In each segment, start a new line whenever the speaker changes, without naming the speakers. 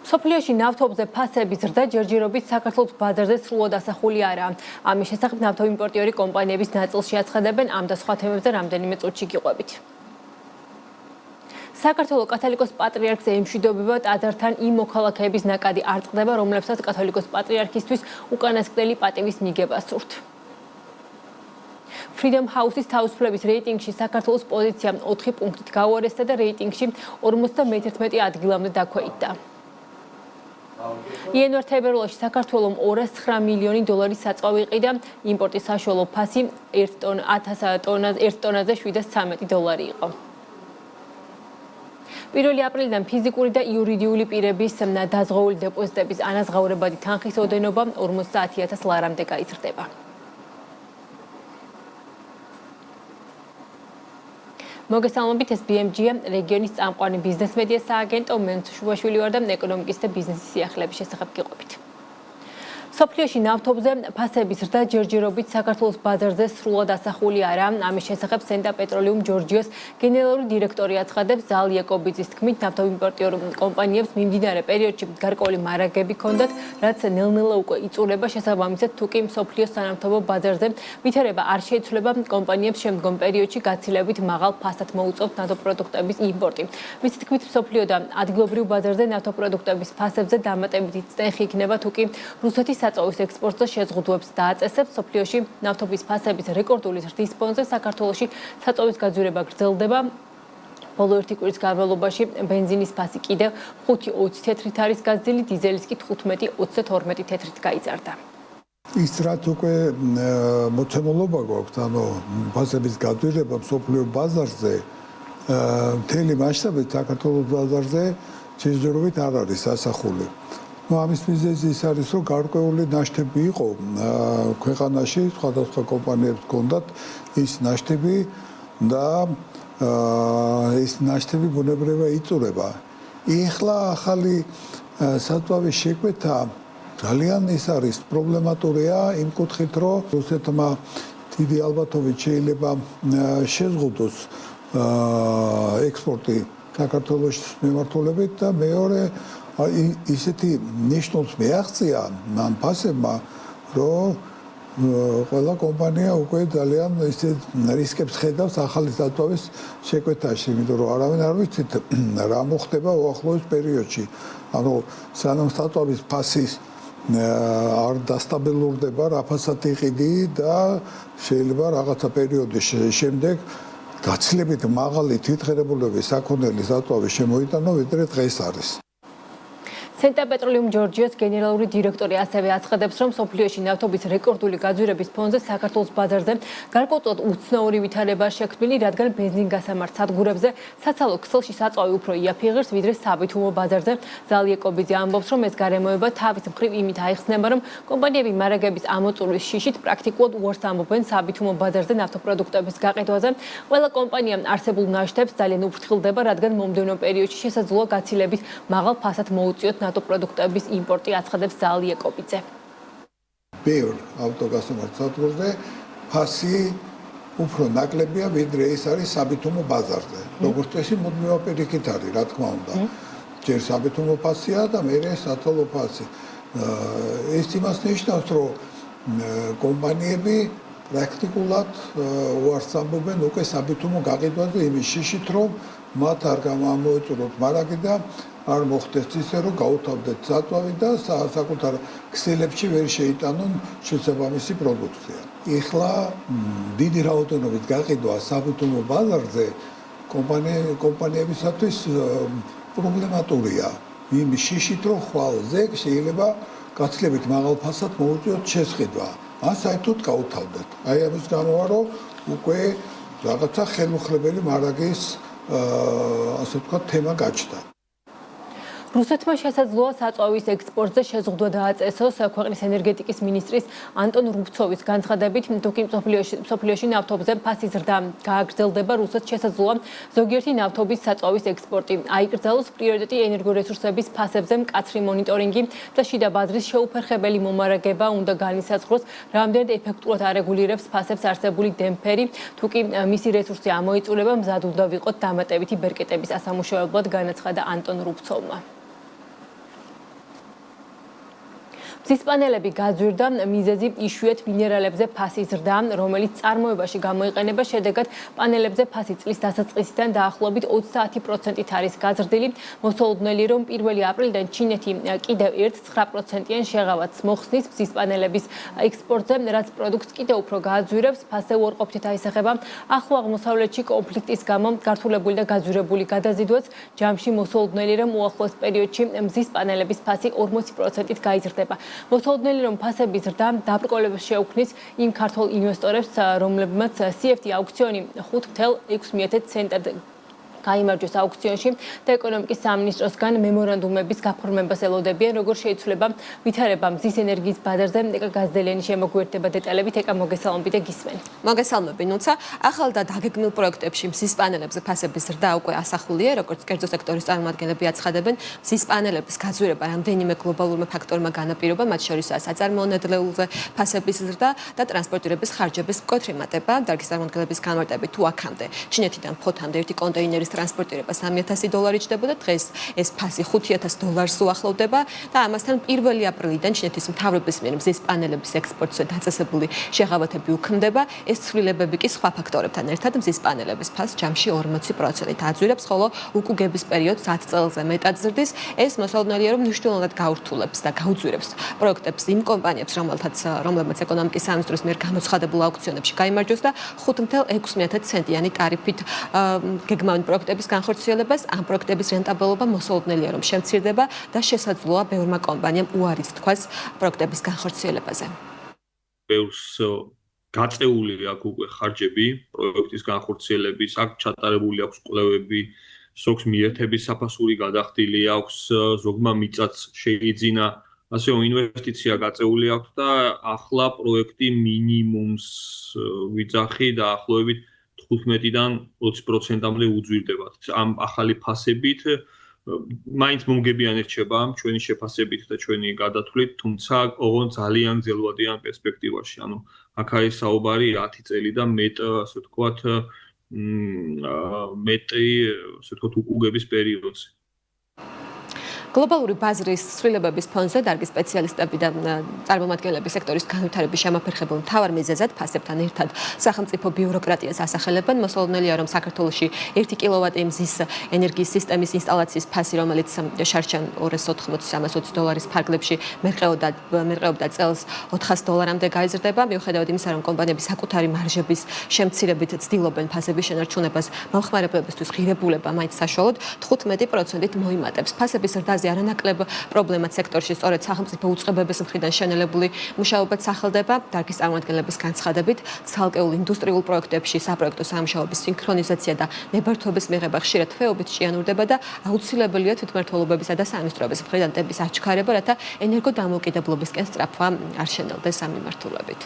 სოფლიოში ნავთობზე ფასების ზრდა ჯერჯერობით საქართველოს ბაზარზე სრულად ასახული არაა. ამის შესახებ ნავთობიმპორტიორი კომპანიების ნაწილში აცხადებენ ამ და სხვა თემებზე რამდენიმე წუთში გიყვებით. საქართველოს კათოლიკოს პატრიარქს ემშვიდობება ტაძართან იმ მოქალაქეების ნაკადი არ წყდება, რომლებსაც კათოლიკოს პატრიარქისთვის უკანასკნელი პატივის მიგება სურთ. Freedom House-ის თავისუფლების რეიტინგში საქართველოს პოზიცია 4 პუნქტით გაუარესდა და რეიტინგში 51 ადგილამდე დაქვეითდა. იანვარ-თებერვალში საქართველომ 209 მილიონი დოლარის საწვავი იყიდა, იმპორტის საშუალო ფასი 1 ტონაზე 713 დოლარი იყო. 1 აპრილიდან ფიზიკური და იურიდიული პირების დაზღვეული დეპოზიტების ანაზღაურებადი თანხის ოდენობა 50,000 ლარამდე გაიზრდება. მოგესალმებით, ეს BMG-ა, რეგიონის წამყვანი ბიზნეს-მედია სააგენტო, მე შუაშვილი ვარ და ეკონომიკის და ბიზნესის სიახლეების შესახებ გიყვებით. სოფლიოში ნავთობზე ფასების ზრდა ჯერჯერობით საქართველოს ბაზარზე სრულად ასახული არაა. ამის შესახებ სენტა პეტროლიუმ ჯორჯიოს გენერალური დირექტორი აცხადებს. ზალ იაკობიძის თქმით, ნავთობიმპორტიორ კომპანიებს მიმდინარე პერიოდში გარკვეული მარაგები ჰქონდათ, რაც ნელ-ნელა უკვე იწურება. შესაბამისად, თუ კი სოფლიოს სანავთობო ბაზარზე ვითარება არ შეიცვლება, კომპანიებს შემდგომ პერიოდში გაცილებით მაღალ ფასად მოუწევთ ნავთობპროდუქტების იმპორტი. მისი თქმით, სოფლიო და ადგილობრივ ბაზარზე ნავთობპროდუქტების ფასებზე დამატებითი წნეხი იქნება, თუ კი რუსეთის საწვავის ექსპორტზე შეზღუდვებს დააწესებს. სოფლიოში ნავთობის ფასების რეკორდული ზრდის ფონზე საქართველოში საწვავის გაძვირება გრძელდება. ბოლო 1 კვირის განმავლობაში ბენზინის ფასი კიდევ 5.20 თეთრით არის გაზრდილი, დიზელის კი 15.32 თეთრით გაიზარდა.
ის რაც უკვე მოცემულობა გვაქვს, ანუ ფასების გაძვირება სოფლიო ბაზარზე, მთელი მასშტაბით საქართველოს ბაზარზე ჯერჯერობით არ არის ასახული. ამის მიზეზი ის არის, რომ გარკვეული ნაშთები იყო ქვეყანაში, სხვადასხვა კომპანიებს ჰქონდათ ის ნაშთები და ეს ნაშთები ბუნებრივად იწურება. ეხლა ახალი საწვავის შეკვეთა ძალიან ის არის პრობლემატურია იმ კუთხით, რომ რუსეთმა დიდი ალბათობით შეიძლება შეზღუდოს ექსპორტი საქართველოს მიმართულებით და მეორე ისეთი ნიშნულს მიაღწია ამ ფასებმა, რომ ყველა კომპანია უკვე ძალიან ისე რისკებს ხედავს ახალი საწვავის შეკვეთაში, იმიტომ რომ არავინ არ ვიცით რა მოხდება უახლოეს პერიოდში. ანუ სანამ საწვავის ფასის არ დასტაბილურდება, რა ფასად იყიდი და შეიძლება რაღაცა პერიოდის შემდეგ გაცილებით მაღალი თვითღირებულების საქონელი საწვავის შემოიტანო, ვიდრე დღეს არის.
სენტა პეტროლიუმ ჯორჯიოს გენერალური დირექტორი ასევე აცხადებს, რომ სოფლიოში ნავთობის რეკორდული გაძვირების ფონზე საქართველოს ბაზარზე გარკვეულად უცნაური ვითარებაა შექმნილი, რადგან ბენზინგასამართ სადგურებზე საცალო ქსელში საწვავი უფრო იაფიღებს, ვიდრე საბითუმო ბაზარზე. ზალ იაკობიძე ამბობს, რომ ეს გარემოება თავის მხრივ იმით აიხსნება, რომ კომპანიები მარაგების ამოწურვის შიშით პრაქტიკულად უარს ამბობენ საბითუმო ბაზარზე ნავთობპროდუქტების გაყიდვაზე. ყველა კომპანია არსებულ ნაშთებს ძალიან უფრთხილდება, რადგან მომდევნო პერიოდში შესაძლოა გაცილებით მაღალ ფასად მოუწიოთ ნავთობპროდუქტების იმპორტი, აცხადებს ზალ იაკობიძე.
ბევრ ავტოგასამართ სადგურზე ფასი უფრო ნაკლებია, ვიდრე ეს არის საბითუმო ბაზარზე. როგორც წესი, მუდმივად პირიქით არის, რა თქმა უნდა. ჯერ საბითუმო ფასია და მერე სათვალო ფასი. ეს იმას ნიშნავს, რომ კომპანიები პრაქტიკულად უარს ამბობენ უკვე საბითუმო გაყიდვაზე იმის შიშით, რომ მათ არ გამოამოეწუროთ მარაგი და არ მოხდეს ისე, რომ გაუთავდეთ საწვავი და საკუთარ ქსელებში ვერ შეიტანონ შესაბამისი პროდუქცია. ეხლა დიდი რაოდენობით გაყიდვა საბითუმო ბაზარზე კომპანიებისათვის პრობლემატურია. იმის შიშით, რომ ხვალ ზეგ შეიძლება გაცილებით მაღალ ფასად მოუწიოთ შესყიდვა. ან საერთოდ გაუთავდეთ. აი ამის გამოა, რომ უკვე რაღაცა ხელუხლებელი მარაგის ასე ვთქვათ თემა გაჩნდა.
რუსეთმა შესაძლოა საწვავის ექსპორტზე შეზღუდვა დააწესოს. ქვეყნის ენერგეტიკის მინისტრის ანტონ რუბცოვის განცხადებით, თუ კი სოფლიოში ნავთობზე ფასის ზრდა გააგრძელდება, რუსეთს შესაძლოა ზოგიერთი ნავთობის საწვავის ექსპორტი აიკრძალოს. პრიორიტეტი ენერგორესურსების ფასებზე მკაცრი მონიტორინგი და შიდა ბაზრის შეუფერხებელი მომარაგება უნდა განისაზღვროს, რამდენად ეფექტურად არეგულირებს ფასებს არსებული დემპფერი. თუ კი მისი რესურსი ამოიწურება, მზად უნდა ვიყოთ დამატებითი ბერკეტების ასამუშავებლად, განაცხადა ანტონ რუბცოვმა. მზის პანელები გაძვირდა, მიზეზი იშვიათ მინერალებზე ფასის ზრდა, რომელიც წარმოებაში გამოიყენება, შედეგად პანელებზე ფასი წლის დასაწყისიდან დაახლოებით 30% არის გაზრდილი. მოსალოდნელი, რომ 1 აპრილიდან ჩინეთი კიდევ 9%-იან შეღავათს მოხსნის მზის პანელების ექსპორტზე, რაც პროდუქტს კიდევ უფრო გააძვირებს. ფასზე უარყოფითად აისახება ახლო აღმოსავლეთში კონფლიქტის გამო გართულებული და გაძვირებული გადაზიდვაც. ჯამში მოსალოდნელი, რომ უახლოეს პერიოდში მზის პანელების ფასი 40%-ით გაიზრდება. მოსალოდნელი, რომ ფასების ზრდა დაბრკოლებას შეუქმნის იმ ქართულ ინვესტორებს, რომლებმაც CFD აუქციონი 5.6 ცენტად გაიმარჯვეს აუქციონში და ეკონომიკის სამინისტროსგან მემორანდუმების გაფორმებას ელოდებიან, როგორ შეიცვლება ვითარება მზის ენერგიის ბაზარზე. ეკა გაზდელიანი შემოგვიერთდება დეტალებით, ეკა მოგესალმები და გისმენთ.
მოგესალმები, ნუცა. ახალ და დაგეგმილ პროექტებში მზის პანელებზე ფასების ზრდა უკვე ასახულია, როგორც კერძო სექტორის წარმომადგენლები აცხადებენ, მზის პანელების გაძვირება რამდენიმე გლობალურმა ფაქტორმა განაპირობა, მათ შორისაა საწარმოო ნედლეულზე ფასების ზრდა და ტრანსპორტირების ხარჯების მკვეთრი მატება. დარგის წარმომადგენლების განმარტებით, თუ აქამდე ჩინეთიდან ფოთამდე ერთი კონტეინერის ტრანსპორტირება $3,000 ჯდებოდა, დღეს ეს ფასი $5,000 უახლოვდება და ამასთან 1 აპრილიდან ჩინეთის მთავრობის მიერ მზის პანელების ექსპორტზე დაწესებული შეღავათები უქმდება. ეს ცვლილებები კი სხვა ფაქტორებთან ერთად მზის პანელების ფასს ჯამში 40%-ით აძვირებს, ხოლო უკუგების პერიოდს 10 წელზე მეტად ზრდის. ეს მოსალოდნელია, რომ მნიშვნელოვნად გაურთულებს და გაუძვირებს პროექტებს იმ კომპანიებს, რომლებმაც ეკონომიკის სამინისტროს მიერ გამოცხადებულ აუქციონებში გაიმარჯვეს და 5.6 ცენტიანი ტარიფით გეგმავენ პროექტების განხორციელებას. ამ პროექტების რენტაბელობა მოსალოდნელია, რომ შემცირდება და შესაძლოა ბევრმა კომპანიამ უარიც თქვას პროექტების განხორციელებაზე.
ბევრს გაწეული აქვს უკვე ხარჯები პროექტის განხორციელების, აქ ჩატარებული აქვს კვლევები, ზოგს მიერთების საფასური გადახდილი აქვს, ზოგმა მიწაც შეიძინა, ასე რომ ინვესტიცია გაწეული აქვს და ახლა პროექტი მინიმუმს ვიძახი და ახლოვებით 15-დან 20%-მდე უძვირდება. ამ ახალი ფასებით მაინც მომგებიანი რჩება ჩვენი შეფასებით და ჩვენი გადათვლით, თუმცა ოღონდ ძალიან გრძელვადიან პერსპექტივაში. ანუ აქ არის საუბარი 10 წელი და მეტ, ასე ვთქვათ, მეტი, ასე ვთქვათ, უკუგების პერიოდზე.
გლობალური ბაზრის ცვლილებების ფონზე დარგის სპეციალისტები და წარმომადგენლები სექტორის განვითარების შემაფერხებულ მთავარ მიზეზად ფასებთან ერთად სახელმწიფო ბიუროკრატიას ასახელებენ. მოსალოდნელია, რომ საქართველოში 1 კილოვატი მზის ენერგიის სისტემის ინსტალაციის ფასი, რომელიც შარშან $280-320 ფარგლებში მერყეობდა წელს $400-მდე გაიზრდება. მიუხედავად იმისა, რომ კომპანიები საკუთარი მარჟების შემცირებით ცდილობენ ფასების შენარჩუნებას, მომხმარებლებისთვის ღირებულება მაინც საშუალოდ 15%-ით მოიმატებს. ფასების ზრდაზე არანაკლებ პრობლემად სექტორში სწორედ სახელმწიფო უწყებების მხრიდან შენელებული მუშაობაც სახელდება. დარგის წარმომადგენლების განცხადებით, ცალკეულ ინდუსტრიულ პროექტებში საპროექტო სამუშაოების სინქრონიზაცია და ნებართვების მიღება ხშირად თვეობით ჭიანურდება და აუცილებელია თვითმმართველობებისა და სამინისტროების მხრიდან ტემპის აჩქარება, რათა ენერგოდამოუკიდებლობისკენ სწრაფვა არ შენელდეს ამ მიმართულებით.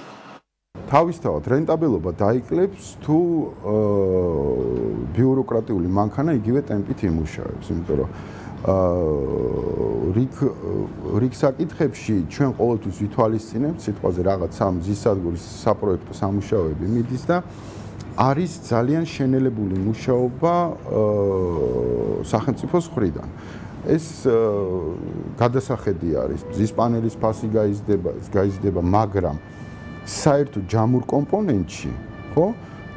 თავისთავად რენტაბელობა დაიკლებს თუ ბიუროკრატიული მანქანა იგივე ტემპით იმუშავებს, იმიტომ რომ რიგ საკითხებში ჩვენ ყოველთვის ვითვალისწინებთ სიტყვაზე რაღაც მზის სადგურის საპროექტო სამუშაოები მიდის და არის ძალიან შენელებული მუშაობა სახელმწიფოს მხრიდან. ეს გადასახედი არის, მზის პანელის ფასი გაიზრდება, მაგრამ საერთო ჯამურ კომპონენტში, ხო?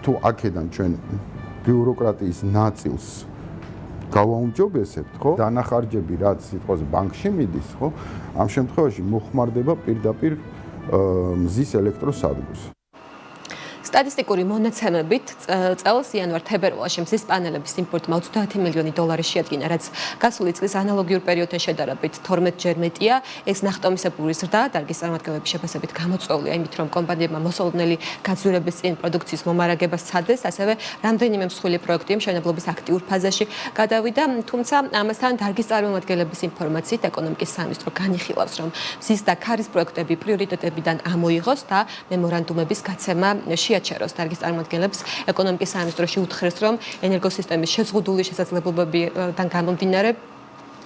თუ აქედან ჩვენ ბიუროკრატიის ნაწილს გავაუმჯობესებთ, ხო? დანახარჯები რაც სიტყვაზე ბანკში მიდის, ხო? ამ შემთხვევაში მოხმარდება პირდაპირ მზის ელექტროსადგურს.
სტატისტიკური მონაცემებით წელს იანვარ-თებერვალში მზის პანელების იმპორტმა $30 მილიონი შეადგინა, რაც გასული წლის ანალოგიურ პერიოდთან შედარებით 12-ჯერ მეტია. ეს ნახტომისებური ზრდა დარგის წარმომადგენლების შეფასებით გამოწვეულია იმით, რომ კომპანიებმა მოსალოდნელი გაძვირების წინ პროდუქციის მომარაგებას სცადეს, ასევე რამდენიმე მსხვილი პროექტი მშენებლობის აქტიურ ფაზაში გადავიდა. თუმცა ამასთან დარგის წარმომადგენლების ინფორმაციით ეკონომიკის სამინისტრო განიხილავს, რომ მზის და ქარის პროექტები პრიორიტეტებიდან ამოიღოს და მემორანდუმების გაცემა შეაჩეროს. დარგის წარმომადგენლებს ეკონომიკის სამინისტროში უთხრეს, რომ ენერგოსისტემის შეზღუდული შესაძლებლობებიდან გამომდინარე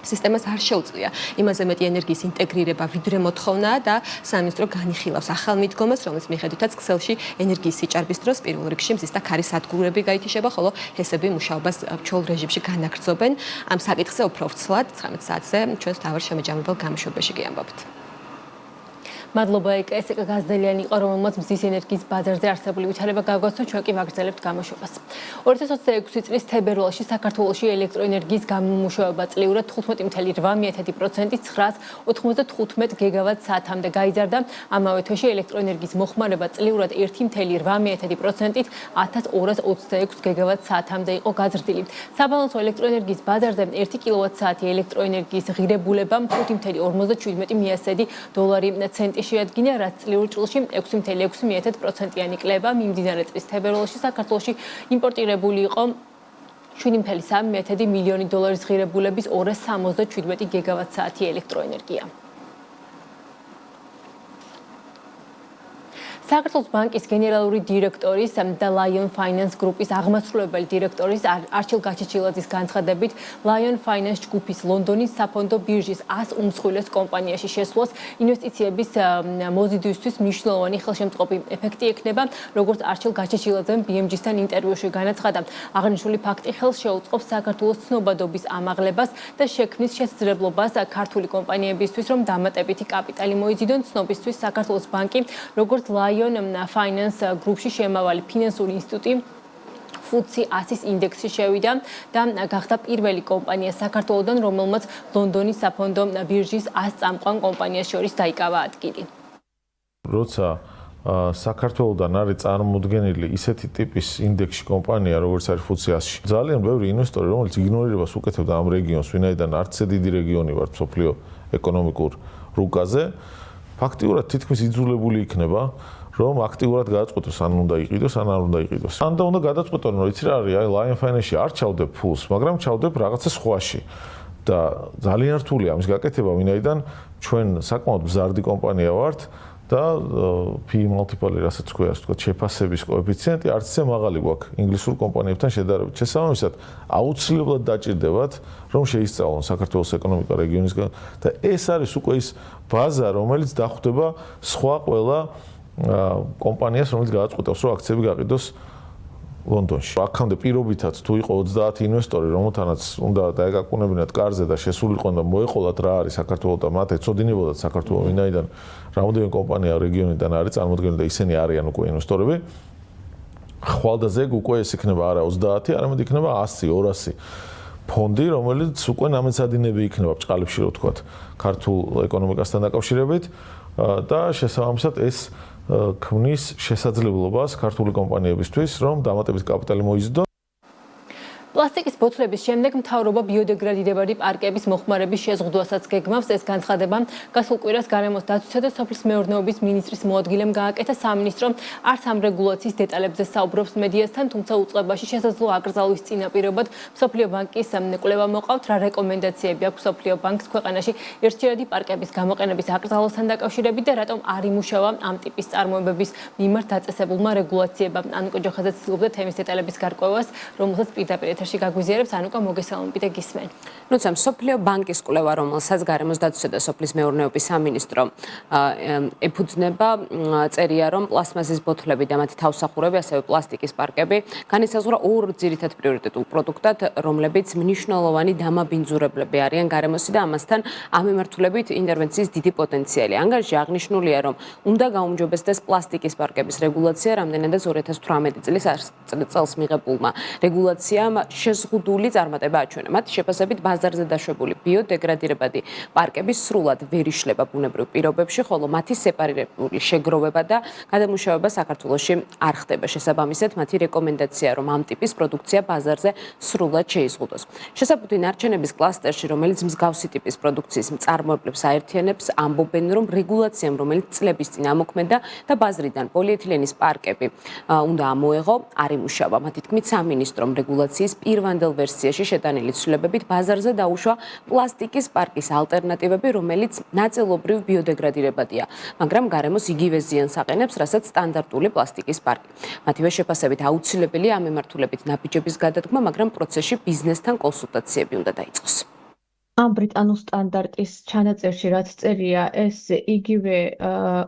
სისტემას არ შეუძლია იმაზე მეტი ენერგიის ინტეგრირება, ვიდრე მოთხოვნაა და სამინისტრო განიხილავს ახალ მიდგომას, რომლის მიხედვითაც ქსელში ენერგიის სიჭარბის დროს პირველ რიგში მზის და ქარის სადგურები გაითიშება, ხოლო ჰესები მუშაობას ჩვეულ რეჟიმში განაგრძობენ. ამ საკითხზე უფრო ვრცლად 19 საათზე ჩვენს თავარ შემაჯამებელ გამოშვებაში კი ამბობთ.
მადლობა ეს გაზდელიანი იყო, რომელმაც მზის ენერგიის ბაზარზე არსებული ვითარება გაგვაცნო, ჩვენ კი ვაგრძელებთ გამოშვებას. 2026 წლის თებერვალში საქართველოში ელექტროენერგიის გამომუშავება წლიურად 15.8%-ით 995 გიგავატ-საათამდე გაიზარდა. ამავე თვეში ელექტროენერგიის მოხმარება წლიურად 1.8%-ით 1226 გიგავატ-საათამდე იყო გაზრდილი. საბალანსო ელექტროენერგიის ბაზარზე 1 კილოვატ-საათი ელექტროენერგიის ღირებულება 5.57 მიასედი დოლარი ცენტი შეადგინა, რაც წლიურ წლში 6.6%-იანი კლება მიმდინარე წლის თებერვალში საქართველოში იმპორტირებული იყო 7.3 მილიონი დოლარის ღირებულების 277 გიგავატ-საათი ელექტროენერგია. საქართველოს ბანკის გენერალური დირექტორის და Lion Finance Group-ის აღმასრულებელი დირექტორის არჩილ გაჩეჩილაძის განცხადებით, Lion Finance ჯგუფის ლონდონის საფონდო ბირჟის 100 უმსხვილეს კომპანიაში შესვლას ინვესტიციების მოზიდვისთვის მნიშვნელოვანი ხელშემწყობი ეფექტი ექნება, როგორც არჩილ გაჩეჩილაძემ BMG-სთან ინტერვიუში განაცხადა. აღნიშნული ფაქტი ხელს შეუწყობს საქართველოს ცნობადობის ამაღლებას და შექმნის შესაძლებლობას ქართული კომპანიებისთვის, რომ დამატებითი კაპიტალი მოიზიდონ. ცნობისთვის საქართველოს ბანკი, როგორც Lion Finance Group-ში შემავალი ფინანსური ინსტიტუტი FTSE 100-ის ინდექსში შევიდა და გახდა პირველი კომპანია საქართველოდან, რომელმაც ლონდონის საფონდო ბირჟის 100 წამყვან კომპანიას შორის დაიკავა ადგილი.
როცა საქართველოდან არის წარმოუდგენელი ისეთი ტიპის ინდექსში კომპანია, როგორც არის FTSE 100-ში, ძალიან ბევრი ინვესტორი, რომელიც იგნორირებას უკეთებდა ამ რეგიონს, ვინაიდან არც ესე დიდი რეგიონი ვარ მსოფლიო ეკონომიკურ რუკაზე, ფაქტიურად თითქმის იძულებული იქნება რომ აქტიურად გადაწყვეტოს ან უნდა იყიდოს, ან არ უნდა იყიდოს. ან და უნდა გადაწყვეტონ, რომ იცი რა არის, აი Lion Finance-ში არ ჩავდებ ფულს, მაგრამ ჩავდებ რაღაცა სხვაში. და ძალიან რთულია ამის გაკეთება, ვინაიდან ჩვენ საკმაოდ მზარდი კომპანია ვართ და PE multiple, რასაც ქვია, ასე ვთქვათ, შეფასების კოეფიციენტი არც ისე მაღალი გვაქვს ინგლისურ კომპანიებთან შედარებით. შესაბამისად, აუცილებლად დაჭირდებათ, რომ შეისწავლონ საქართველოს ეკონომიკა რეგიონისგან და ეს არის უკვე ის ბაზა, რომელიც დახვდება სხვა ყველა კომპანიას, რომელიც გადაწყვეტავს, რომ აქციები გაყიდოს ლონდონში. აქამდე პირობითად თუ იყო 30 ინვესტორი, რომელთანაც უნდა დაეკაკუნებინათ კარზე და შესულიყონ და მოეყოლათ რა არის საქართველოს და მათ ეცოდინებოდათ საქართველოს, ვინაიდან რამოდენიმე კომპანია რეგიონიდან არის წარმოდგენილი და ისინი არიან უკვე ინვესტორები. ხვალდაზე უკვე ეს იქნება არა 30, არამედ იქნება 100, 200 ფონდი, რომელიც უკვე ნამეცადინები იქნება ბჭყალებში, რო ვთქვათ, ქართულ ეკონომიკასთან დაკავშირებით და შესაბამისად ეს ქმნის შესაძლებლობას ქართული კომპანიებისთვის, რომ დამატებით კაპიტალი მოიზიდონ.
პლასტიკის ბოთლების შემდეგ მთავრობა ბიოდეგრადირებადი პარკების მოხმარების შეზღუდვასაც გეგმავს. ეს განცხადება გასულ კვირას გარემოს დაცვისა და სოფლის მეურნეობის მინისტრის მოადგილემ გააკეთა. სამინისტრო არც ამ რეგულაციის დეტალებზე საუბრობს მედიასთან, თუმცა უწყებაში შესაძლო აკრძალვის წინაპირობად მსოფლიო ბანკის კვლევა მოყავთ, რა რეკომენდაციები აქვს მსოფლიო ბანკს ქვეყანაში ერთჯერადი პარკების გამოყენების აკრძალვასთან დაკავშირებით და რატომ არ იმუშავა ამ ტიპის წარმოებების მიმართ დაწესებულმა რეგულაციებამ. ანუკა ჯოხაძე ცდილობდა თემის დეტალების გარკვევას, რომელსაც პირდაპირ ეთერში გაგვიზიარებს. ანუკა, მოგესალმებით და გისმენ.
როცა მსოფლიო ბანკის კვლევა, რომელსაც გარემოს დაცვისა და სოფლის მეურნეობის სამინისტრო ეფუძნება, წერია, რომ პლასმასის ბოთლები და მათი თავსახურები, ასევე პლასტიკის პარკები განისაზღვრა ორ ძირითად პრიორიტეტულ პროდუქტად, რომლებიც მნიშვნელოვანი დამაბინძურებლები არიან გარემოსი და ამასთან ამ მიმართულებით ინტერვენციის დიდი პოტენციალი. ანგარიში აღნიშნულია, რომ უნდა გაუმჯობესდეს პლასტიკის პარკების რეგულაცია, რამდენადაც 2018 წელს მიღებულმა რეგულაციამ შეზღუდული წარმატება აჩვენა. მათი შეფასებით ბაზარზე დაშვებული ბიოდეგრადირებადი პარკები სრულად ვერ იშლება ბუნებრივ პირობებში, ხოლო მათი სეპარირებული შეგროვება და გადამუშავება საქართველოში არ ხდება. შესაბამისად, მათი რეკომენდაცია, რომ ამ ტიპის პროდუქცია ბაზარზე სრულად შეიზღუდოს. შესაბუთი ნარჩენების კლასტერში, რომელიც მსგავსი ტიპის პროდუქციის მწარმოებლებს აერთიანებს, ამბობენ, რომ რეგულაციამ, რომელიც წლების წინ ამოქმედა და ბაზრიდან პოლიეთილენის პარკები უნდა ამოეღო, არ იმუშავა. მათი თქმით, სამინისტრომ რეგულაციის პირვანდელ ვერსიაში შეტანილი ცვლილებებით ბაზარზე დაუშვა პლასტიკის პარკის ალტერნატივები, რომელიც ნაწილობრივ ბიოდეგრადირებადია, მაგრამ გარემოს იგივე ზიანს აყენებს, რასაც სტანდარტული პლასტიკის პარკი. მათივე შეფასებით აუცილებელია ამ მიმართულებით ნაბიჯების გადადგმა, მაგრამ პროცესში ბიზნესთან კონსულტაციები უნდა დაიწყოს.
ამ ბრიტანულ სტანდარტის ჩანაწერში რაც წერია, ეს იგივე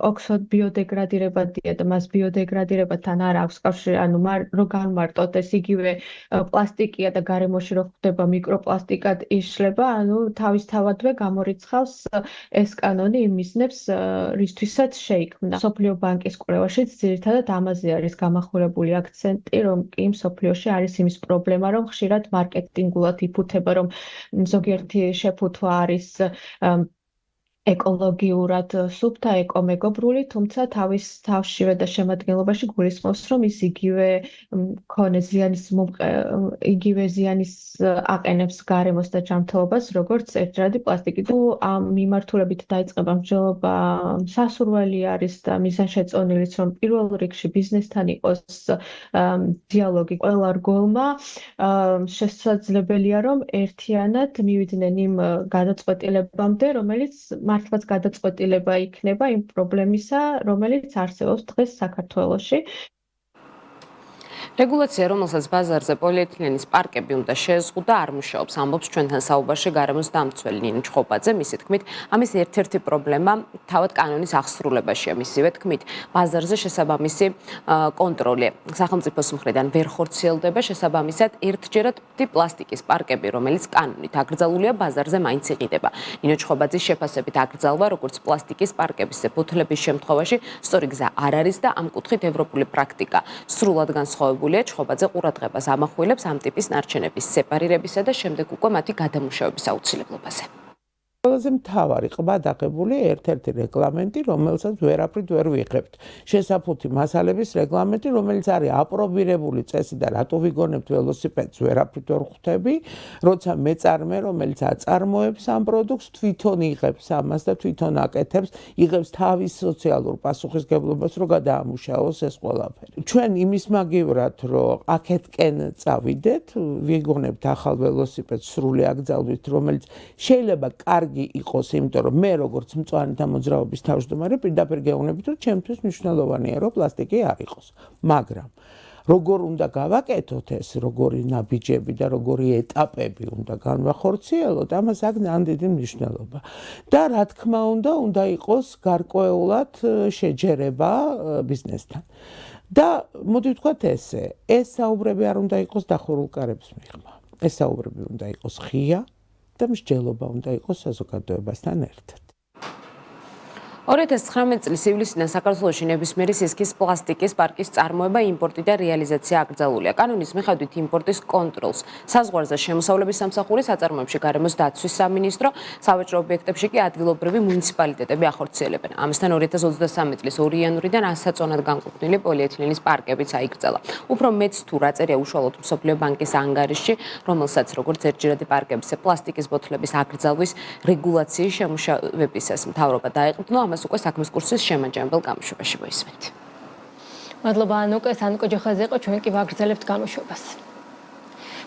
ოქსოდ ბიოდეგრადირებადია და მას ბიოდეგრადირებასთან არ აქვს კავშირი, ანუ რო განმარტოთ, ეს იგივე პლასტიკია და გარემოში რო ხდება მიკროპლასტიკად იშლება, ანუ თავისთავადვე გამორიცხავს ეს კანონი იმ მიზნებს, რისთვისაც შეიქმნა. მსოფლიო ბანკის კვლევაშიც ძირითადად ამაზე არის გამახვილებული აქცენტი, რომ კი მსოფლიოში არის იმის პრობლემა, რომ ხშირად მარკეტინგულად იფუთება, რომ ზოგიერთი შეფუთვა არის ეკოლოგიურად სუფთა, ეკომეგობრული, თუმცა თავის თავშივე და შემადგენლობაში გულისხმობს, რომ ის იგივე ზიანის აყენებს გარემოს და ჯანმრთელობას, როგორც ერთჯერადი პლასტიკი. ამ მიმართულებით დაიწყება მსჯელობა სასურველი არის და მიზანშეწონილიც, რომ პირველ რიგში ბიზნესთან იყოს დიალოგი ყველა რგოლმა, შესაძლებელია, რომ ერთიანად მივიდნენ იმ გადაწყვეტილებამდე, რომელიც მართლაც გადაწყვეტილება იქნება იმ პრობლემისა, რომელიც არსებობს დღეს საქართველოში.
რეგულაცია, რომელსაც ბაზარზე პოლიეთილენის პარკები უნდა შეეზღუდა, არ მუშაობს, ამბობს ჩვენთან საუბარში გარემოს დამცველი ნინო ჩხობაძე. მისი თქმით, ამის ერთ-ერთი პრობლემა თავად კანონის აღსრულებაშია. მისივე თქმით, ბაზარზე შესაბამისი კონტროლი სახელმწიფოს მხრიდან ვერ ხორციელდება, შესაბამისად ერთჯერადი პლასტიკის პარკები, რომელიც კანონით აკრძალულია, ბაზარზე მაინც იყიდება. ნინო ჩხობაძის შეფასებით აკრძალვა, როგორც პლასტიკის პარკების ბოთლების შემთხვევაში, სწორი გზა არ არის და ამ კუთხით ევროპული პრაქტიკა სრულად განსხვავებულია. ჩხობაძე ყურადღებას ამახვილებს ამ ტიპის ნარჩენების სეპარირებისა და შემდეგ უკვე მათი გადამუშავების აუცილებლობაზე.
ყველაზე მთავარი ყბა დაღებული ერთ-ერთი რეგლამენტი, რომელსაც ვერაფრით ვერ ვიღებთ. შესაფუთი მასალების რეგლამენტი, რომელიც არის აპრობირებული წესი და რატო ვიგონებთ ველოსიპედს, ვერაფრით ვერ ხვდები, როცა მეწარმე, რომელიც აწარმოებს ამ პროდუქტს, თვითონ იღებს ამას და თვითონ აკეთებს, იღებს თავის სოციალურ პასუხისგებლობას, რომ გადაამუშავოს ეს ყველაფერი. ჩვენ იმის მაგივრად, რომ აქეთკენ წავიდეთ, ვიგონებთ ახალ ველოსიპედს სრული აკრძალვით, რომელიც შეიძლება კარგი იყოს, იმიტომ რომ მე როგორც მწვანეთა მოძრაობის თავმჯდომარე პირდაპირ გეუბნებით, რომ ჩემთვის მნიშვნელოვანია, რომ პლასტიკი არ იყოს. მაგრამ როგორ უნდა გავაკეთოთ ეს, როგორი ნაბიჯები და როგორი ეტაპები უნდა განვახორციელოთ, ამას აქვს ძალიან დიდი მნიშვნელობა. და რა თქმა უნდა იყოს გარკვეულად შეჯერება ბიზნესთან. და მოდი ვთქვათ ესე, ეს საუბრები არ უნდა იყოს დახურულ კარებს მიღმა. ეს საუბრები უნდა იყოს ღია და მსჯელობა უნდა იყოს საზოგადოებასთან ერთად.
2019 წლის ივლისიდან საქართველოში ნებისმიერი სისქის პლასტიკის პარკის წარმოება, იმპორტი და რეალიზაცია აკრძალულია. კანონის მიხედვით იმპორტის კონტროლს საზღვარზე შემოსავლების სამსახური, საწარმოებში გარემოს დაცვის სამინისტრო, სავაჭრო ობიექტებში კი ადგილობრივი მუნიციპალიტეტები ახორციელებენ. ამასთან 2023 წლის 2 იანვრიდან 100 წონად განკუთვნილი პოლიეთილენის პარკებიც აიკრძალა. უფრო მეც თუ რა წერია უშუალოდ მსოფლიო ბანკის ანგარიშში, რომელსაც როგორც ერთჯერადი პარკების პლასტიკის ბოთლების აკრძალვის რეგულაციის შემუშავებისას მთავრობა დაეყრდნო, ამას უკვე საქმის კურსის შემაჯამებელ გამოშვებაში მოისმენთ.
მადლობა ანუკა, სანუკო ჯოხაძე იყო, ჩვენ კი ვაგრძელებთ გამოშვებას.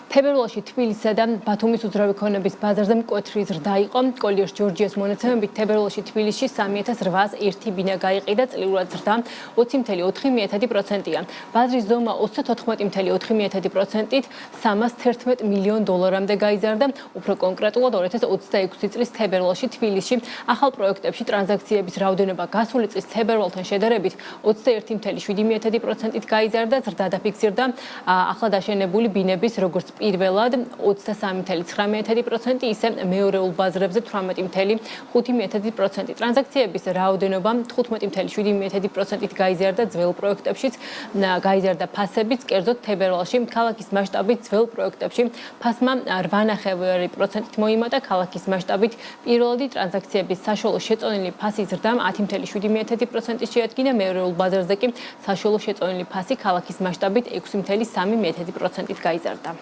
თებერვალში თბილისსა და ბათუმის უძრავი ქონების ბაზარზე მკვეთრი ზრდა იყო. კოლიორ ჯორჯიას მონაცემებით თებერვალში თბილისში 3801 ბინა გაიყიდა, წლიურად ზრდა 20.4%-ია. ბაზრის ზომა 34.4%-ით 311 მილიონ დოლარამდე გაიზარდა. უფრო კონკრეტულად 2026 წლის თებერვალში თბილისში ახალ პროექტებში ტრანზაქციების რაოდენობა გასული წლის თებერვალთან შედარებით 21.7%-ით გაიზარდა. ზრდა დაფიქსირდა ახლა დაშენებული ბინების როგორც პირველად 23.9%, ისე მეორეულ ბაზრებზე 18.5%. ტრანზაქციების რაოდენობა 15.7%-ით გაიზარდა ძველ პროექტებშიც, გაიზარდა ფასებიც, კერძოდ თებერვალში ქალაქის მასშტაბით ძველ პროექტებში ფასმა 8.9%-ით მოიმატა, ქალაქის მასშტაბით პირველადი ტრანზაქციების საშუალო შეწონილი ფასის ზრდა 10.7%-ით შეადგინა, მეორეულ ბაზარზე კი საშუალო შეწონილი ფასი ქალაქის მასშტაბით 6.3%-ით გაიზარდა.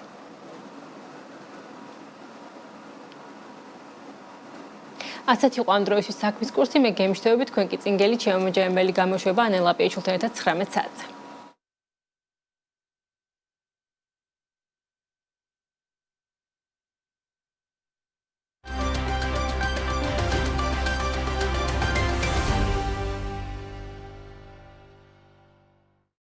ასეთი იყო ამ დროისთვის საქმის კურსი, მე გემშვიდობებით, თქვენ კი წინ გელით შემოჯამებელი გამოშვება ანელაპიეჩულთან ერთად 19 საათზე.